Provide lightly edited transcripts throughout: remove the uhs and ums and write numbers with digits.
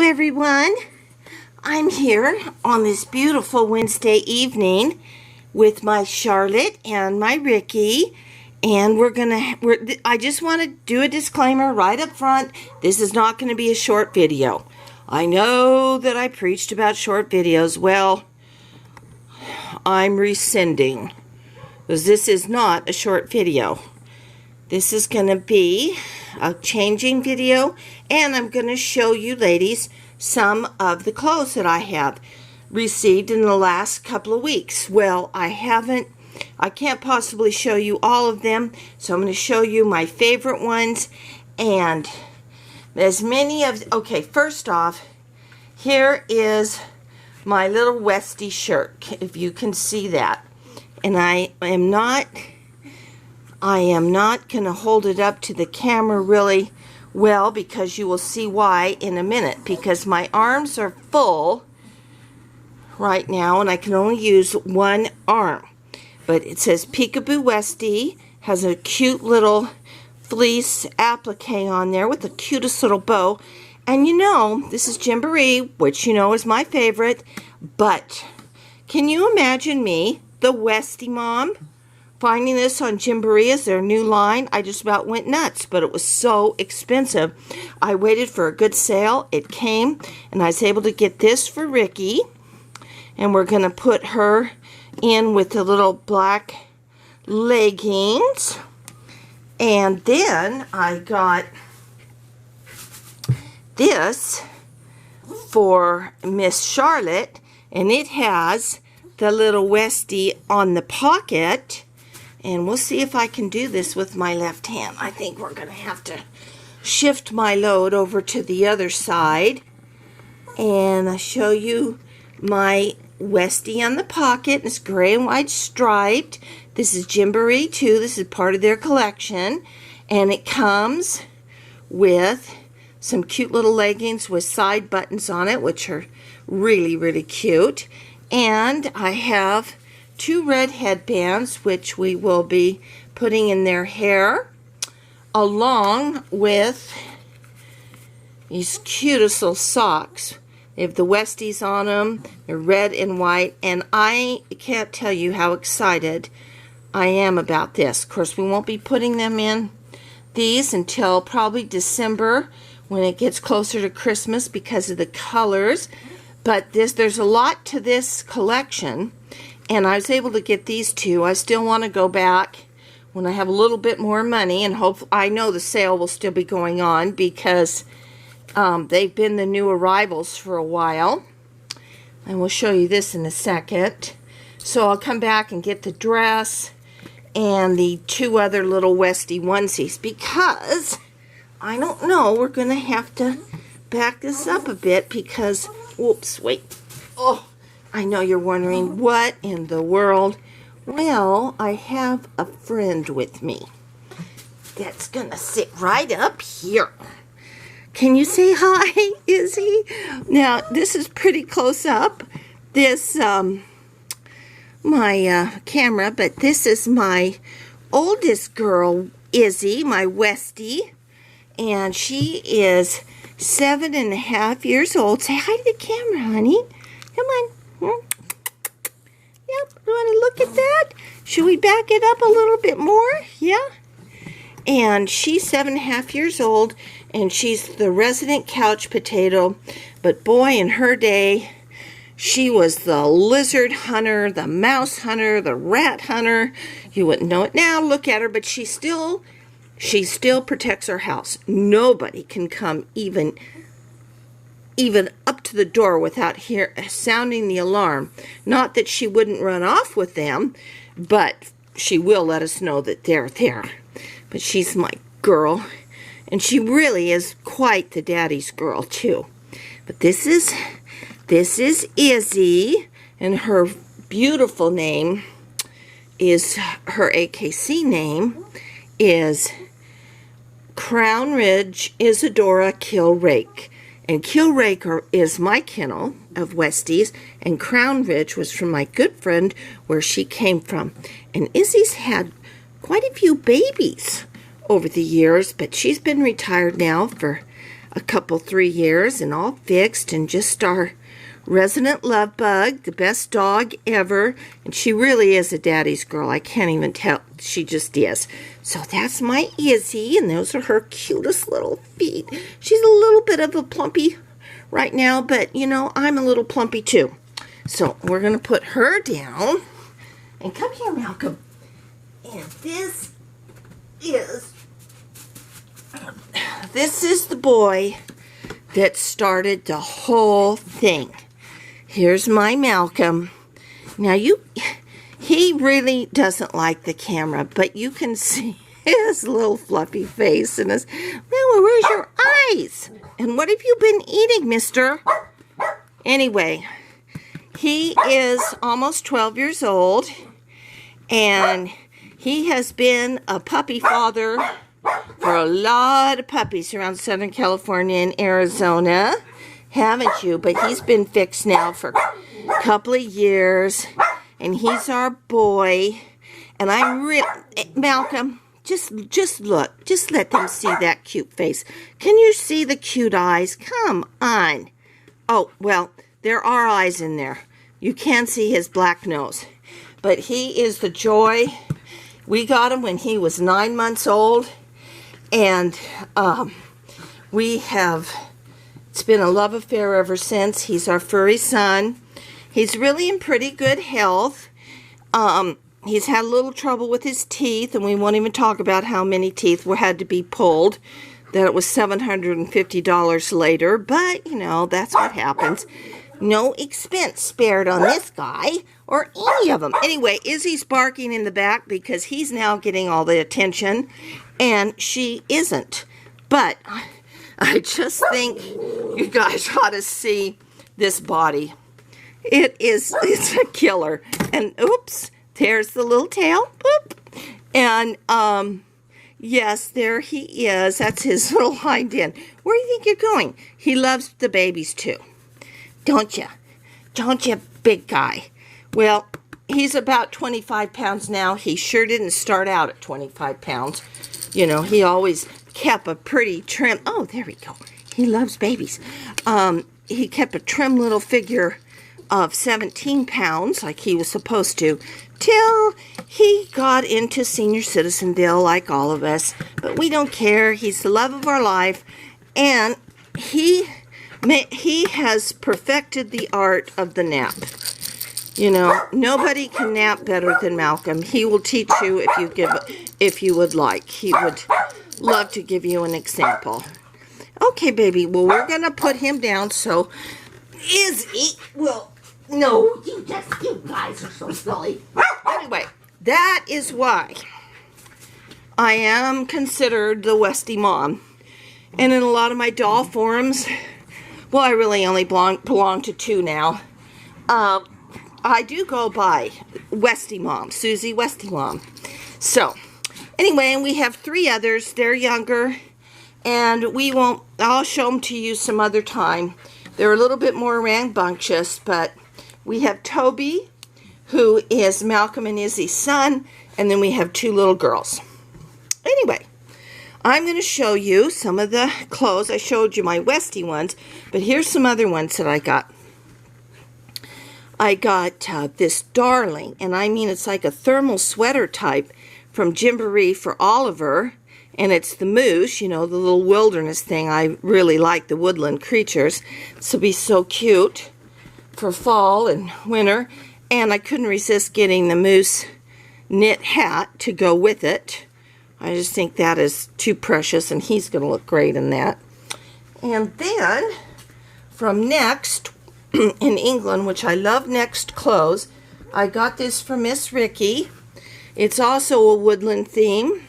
everyone. I'm here on this beautiful Wednesday evening with my Charlotte and my Ricky, and I just want to do a disclaimer right up front. This is not going to be a short video. I know that I preached about short videos. Well, I'm rescinding, because this is not a short video. This is going to be a changing video, and I'm going to show you ladies some of the clothes that I have received in the last couple of weeks. Well, I can't possibly show you all of them, so I'm going to show you my favorite ones, and okay, first off, here is my little Westie shirt, if you can see that. And I am not going to hold it up to the camera really well, because you will see why in a minute, because my arms are full right now and I can only use one arm. But it says Peekaboo Westie, has a cute little fleece applique on there with the cutest little bow. And you know, this is Gymboree, which you know is my favorite, but can you imagine me, the Westie mom, finding this on Gymboree as their new line? I just about went nuts, but it was so expensive. I waited for a good sale. It came, and I was able to get this for Ricky, and we're going to put her in with the little black leggings. And then I got this for Miss Charlotte, and it has the little Westie on the pocket. And we'll see if I can do this with my left hand. I think we're going to have to shift my load over to the other side. And I'll show you my Westie on the pocket. It's gray and white striped. This is Gymboree too. This is part of their collection. And it comes with some cute little leggings with side buttons on it, which are really, really cute. And I have two red headbands, which we will be putting in their hair, along with these cutest little socks. They have the Westies on them. They're red and white, and I can't tell you how excited I am about this. Of course, we won't be putting them in these until probably December, when it gets closer to Christmas, because of the colors. But there's a lot to this collection, and I was able to get these two. I still want to go back when I have a little bit more money, and I know the sale will still be going on, because they've been the new arrivals for a while. And we'll show you this in a second. So I'll come back and get the dress and the two other little Westie onesies, because I don't know, we're going to have to back this up a bit, because, whoops, wait. Oh, I know you're wondering, what in the world? Well, I have a friend with me that's going to sit right up here. Can you say hi, Izzy? Now, this is pretty close up, this, my camera, but this is my oldest girl, Izzy, my Westie, and she is 7.5 years old. Say hi to the camera, honey. Come on. Yep, you want to look at that? Should we back it up a little bit more? Yeah. And she's 7.5 years old, and she's the resident couch potato. But boy, in her day, she was the lizard hunter, the mouse hunter, the rat hunter. You wouldn't know it now. Look at her, but she still protects her house. Nobody can come even up to the door without sounding the alarm. Not that she wouldn't run off with them, but she will let us know that they're there. But she's my girl, and she really is quite the daddy's girl too. But this is Izzy, and her beautiful name is, her AKC name is Crown Ridge Isadora Kilrake. And Kilrake is my kennel of Westies, and Crown Ridge was from my good friend where she came from. And Izzy's had quite a few babies over the years, but she's been retired now for a couple 3 years and all fixed, and just our resident love bug, the best dog ever. And she really is a daddy's girl. I can't even tell. She just is. So that's my Izzy, and those are her cutest little feet. She's a little bit of a plumpy right now, but you know, I'm a little plumpy too. So we're going to put her down. And come here, Malcolm. And this is the boy that started the whole thing. Here's my Malcolm. Now he really doesn't like the camera, but you can see his little fluffy face and his, well, where's your eyes? And what have you been eating, mister? Anyway, he is almost 12 years old, and he has been a puppy father for a lot of puppies around Southern California and Arizona, haven't you? But he's been fixed now for a couple of years, and he's our boy. And I'm really, Malcolm, just look, just let them see that cute face. Can you see the cute eyes? Come on. Oh, well, there are eyes in there. You can see his black nose, but he is the joy. We got him when he was 9 months old, and it's been a love affair ever since. He's our furry son. He's really in pretty good health. He's had a little trouble with his teeth, and we won't even talk about how many teeth had to be pulled. That it was $750 later, but, you know, that's what happens. No expense spared on this guy, or any of them. Anyway, Izzy's barking in the back because he's now getting all the attention, and she isn't. But I just think you guys ought to see this body. It's a killer. And oops, there's the little tail. Boop. And yes, there he is. That's his little hind end. Where do you think you're going? He loves the babies too. Don't you? Don't you, big guy? Well, he's about 25 pounds now. He sure didn't start out at 25 pounds. You know, he always kept a pretty trim. Oh, there we go. He loves babies. He kept a trim little figure of 17 pounds, like he was supposed to, till he got into senior citizenville like all of us. But we don't care. He's the love of our life, and he has perfected the art of the nap. You know, nobody can nap better than Malcolm. He will teach you if you would like. He would love to give you an example. Okay, baby. Well, we're gonna put him down. So, Izzy will. No, you guys are so silly. Anyway, that is why I am considered the Westie mom. And in a lot of my doll forums, well, I really only belong to 2 now. I do go by Westie Mom, Susie Westie Mom. So, anyway, and we have 3 others. They're younger, and I'll show them to you some other time. They're a little bit more rambunctious, but we have Toby, who is Malcolm and Izzy's son, and then we have 2 little girls. Anyway, I'm going to show you some of the clothes. I showed you my Westie ones, but here's some other ones that I got. I got this darling, and I mean it's like a thermal sweater type from Gymboree for Oliver, and it's the moose, you know, the little wilderness thing. I really like the woodland creatures. This will be so cute for fall and winter, and I couldn't resist getting the moose knit hat to go with it. I just think that is too precious, and he's going to look great in that. And then from Next in England, which I love Next clothes, I got this from Miss Ricky. It's also a woodland theme,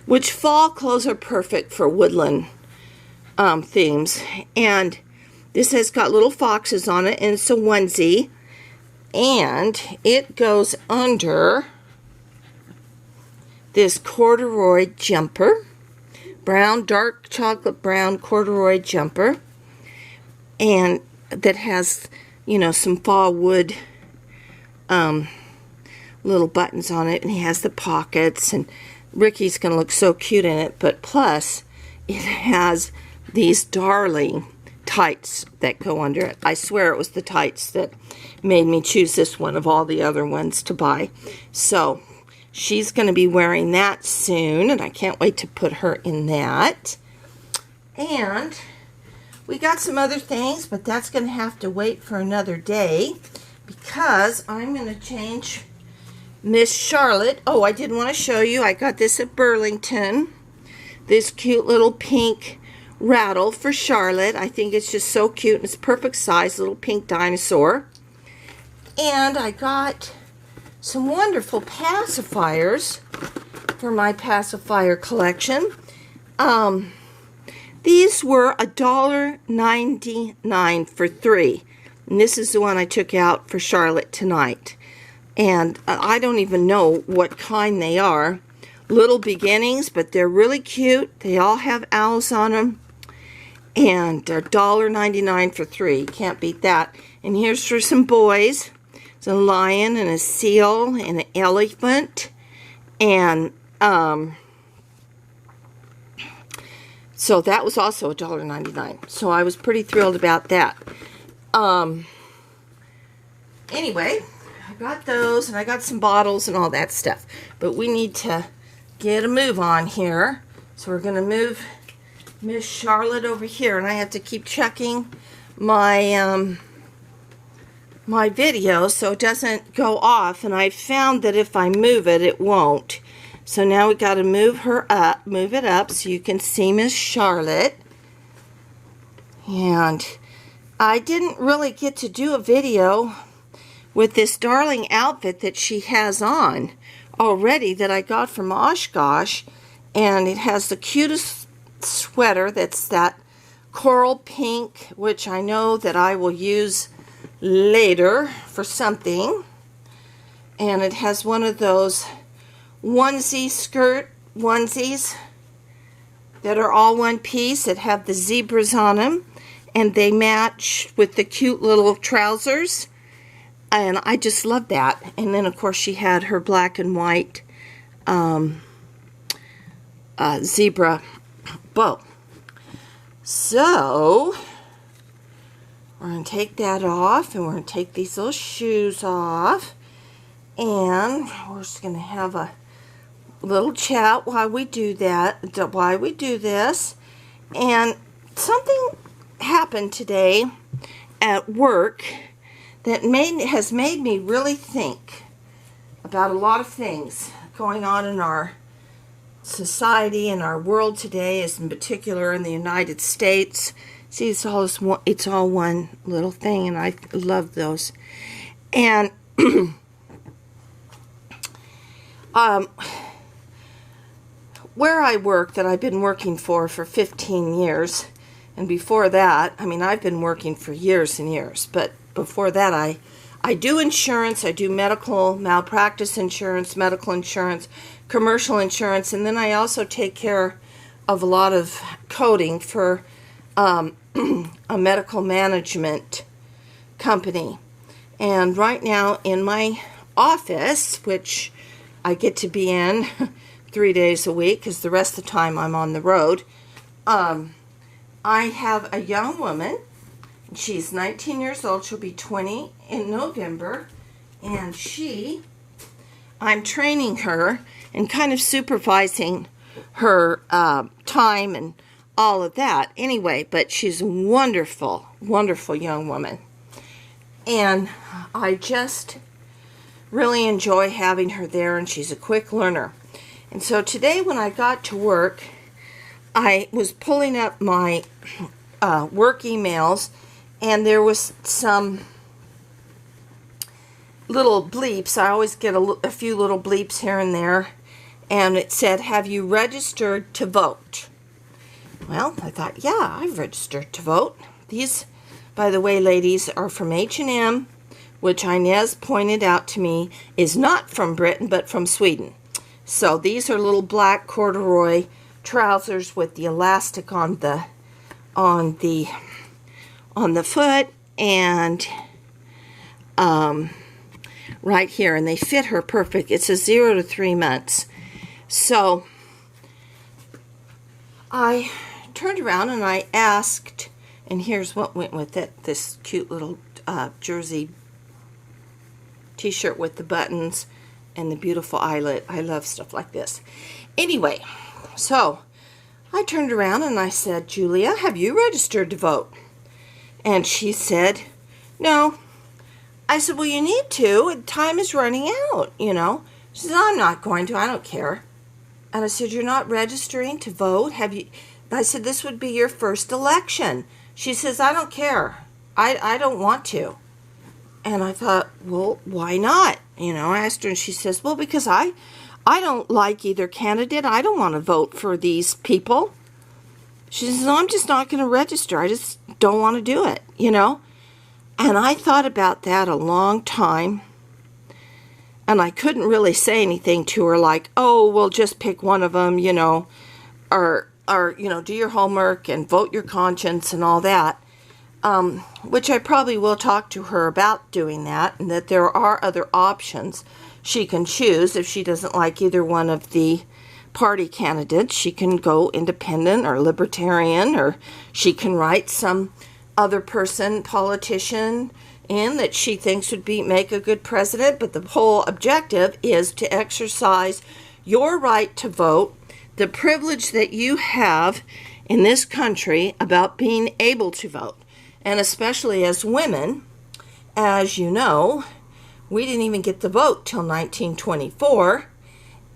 which fall clothes are perfect for woodland themes. And this has got little foxes on it, and it's a onesie, and it goes under this corduroy jumper, brown, dark chocolate brown corduroy jumper, and that has, you know, some fall wood little buttons on it, and he has the pockets, and Ricky's going to look so cute in it, but plus it has these darling tights that go under it. I swear it was the tights that made me choose this one of all the other ones to buy. So she's going to be wearing that soon, and I can't wait to put her in that. And we got some other things, but that's going to have to wait for another day because I'm going to change Miss Charlotte. Oh, I did want to show you. I got this at Burlington. This cute little pink Rattle for Charlotte. I think it's just so cute, and it's perfect size, little pink dinosaur. And I got some wonderful pacifiers for my pacifier collection. These were $1.99 for 3. And this is the one I took out for Charlotte tonight. And I don't even know what kind they are. Little beginnings, but they're really cute. They all have owls on them. And they're $1.99 for 3. Can't beat that. And here's for some boys. It's a lion and a seal and an elephant. And so that was also $1.99. So I was pretty thrilled about that. Anyway, I got those, and I got some bottles and all that stuff. But we need to get a move on here. So we're going to move Miss Charlotte over here, and I have to keep checking my my video so it doesn't go off. And I found that if I move it, it won't. So now we got to move it up so you can see Miss Charlotte. And I didn't really get to do a video with this darling outfit that she has on already that I got from Oshkosh. And it has the cutest sweater that's that coral pink, which I know that I will use later for something. And it has one of those onesie skirt onesies that are all one piece that have the zebras on them, and they match with the cute little trousers, and I just love that. And then of course she had her black and white zebra bow. So we're going to take that off, and we're going to take these little shoes off, and we're just going to have a little chat while we do this. And something happened today at work that has made me really think about a lot of things going on in our society and our world today, as in particular in the United States. See, it's all one little thing, and I love those. And where I work, that I've been working for 15 years, and before that, I mean, I've been working for years and years, but before that, I do insurance. I do medical malpractice insurance, medical insurance, commercial insurance, and then I also take care of a lot of coding for a medical management company. And right now in my office, which I get to be in 3 days a week because the rest of the time I'm on the road, I have a young woman. She's 19 years old. She'll be 20 in November. And I'm training her and kind of supervising her time and all of that. Anyway, but she's a wonderful, wonderful young woman. And I just really enjoy having her there, and she's a quick learner. And so today when I got to work, I was pulling up my work emails, and there was some little bleeps. I always get a few little bleeps here and there, and it said, "Have you registered to vote?" Well, I thought, yeah, I've registered to vote. These, by the way, ladies, are from H&M, which Inez pointed out to me is not from Britain, but from Sweden. So these are little black corduroy trousers with the elastic on the foot and right here, and they fit her perfect. It's a 0 to 3 months. So I turned around and I asked, and here's what went with it, this cute little jersey t-shirt with the buttons and the beautiful eyelet. I love stuff like this. Anyway, so I turned around and I said, Julia, have you registered to vote? And she said, no. I said, well, you need to. Time is running out, you know. She said, I'm not going to. I don't care. And I said, you're not registering to vote? Have you? I said, this would be your first election. She says, I don't care. I don't want to. And I thought, well, why not? You know, I asked her, and she says, well, because I don't like either candidate. I don't want to vote for these people. She says, no, I'm just not going to register. I just don't want to do it, you know. And I thought about that a long time. And I couldn't really say anything to her like, oh, well, just pick one of them, you know, or you know, do your homework and vote your conscience and all that, which I probably will talk to her about doing that, and that there are other options she can choose. If she doesn't like either one of the party candidates, she can go independent or libertarian, or she can write some other person, politician, in that she thinks would make a good president. But the whole objective is to exercise your right to vote, the privilege that you have in this country about being able to vote. And especially as women, as you know, we didn't even get the vote till 1924,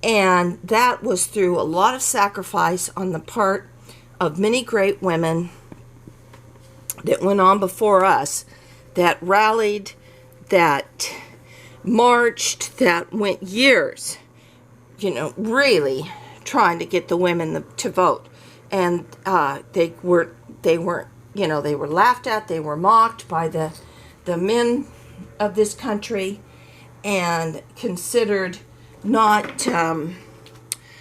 and that was through a lot of sacrifice on the part of many great women that went on before us, that rallied, that marched, that went years, you know, really trying to get the women to vote. And they weren't, you know, they were laughed at, they were mocked by the men of this country, and considered not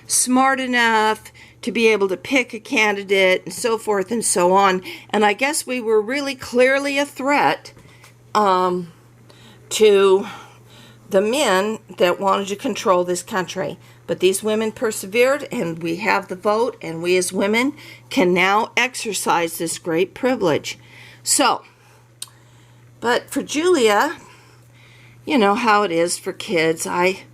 smart enough to be able to pick a candidate, and so forth and so on. And I guess we were really clearly a threat to the men that wanted to control this country. But these women persevered, and we have the vote, and we as women can now exercise this great privilege. So, but for Julia, you know how it is for kids. I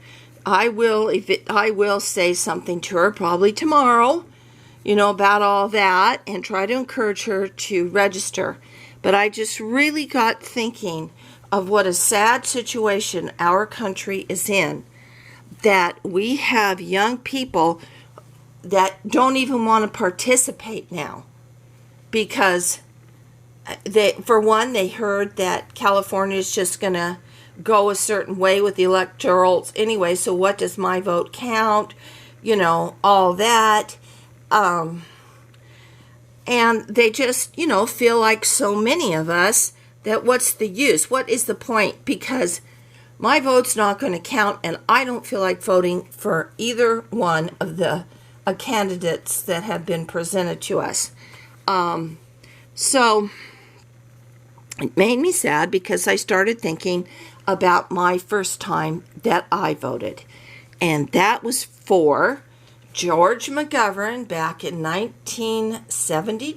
will say something to her probably tomorrow, you know, about all that, and try to encourage her to register. But I just really got thinking of what a sad situation our country is in, that we have young people that don't even want to participate now because for one, they heard that California is just going to go a certain way with the electorals anyway, so what does my vote count, you know, all that. And they just, you know, feel like so many of us that what's the use? What is the point? Because my vote's not going to count, and I don't feel like voting for either one of the candidates that have been presented to us. So it made me sad because I started thinking about my first time that I voted. And that was for George McGovern back in 1972.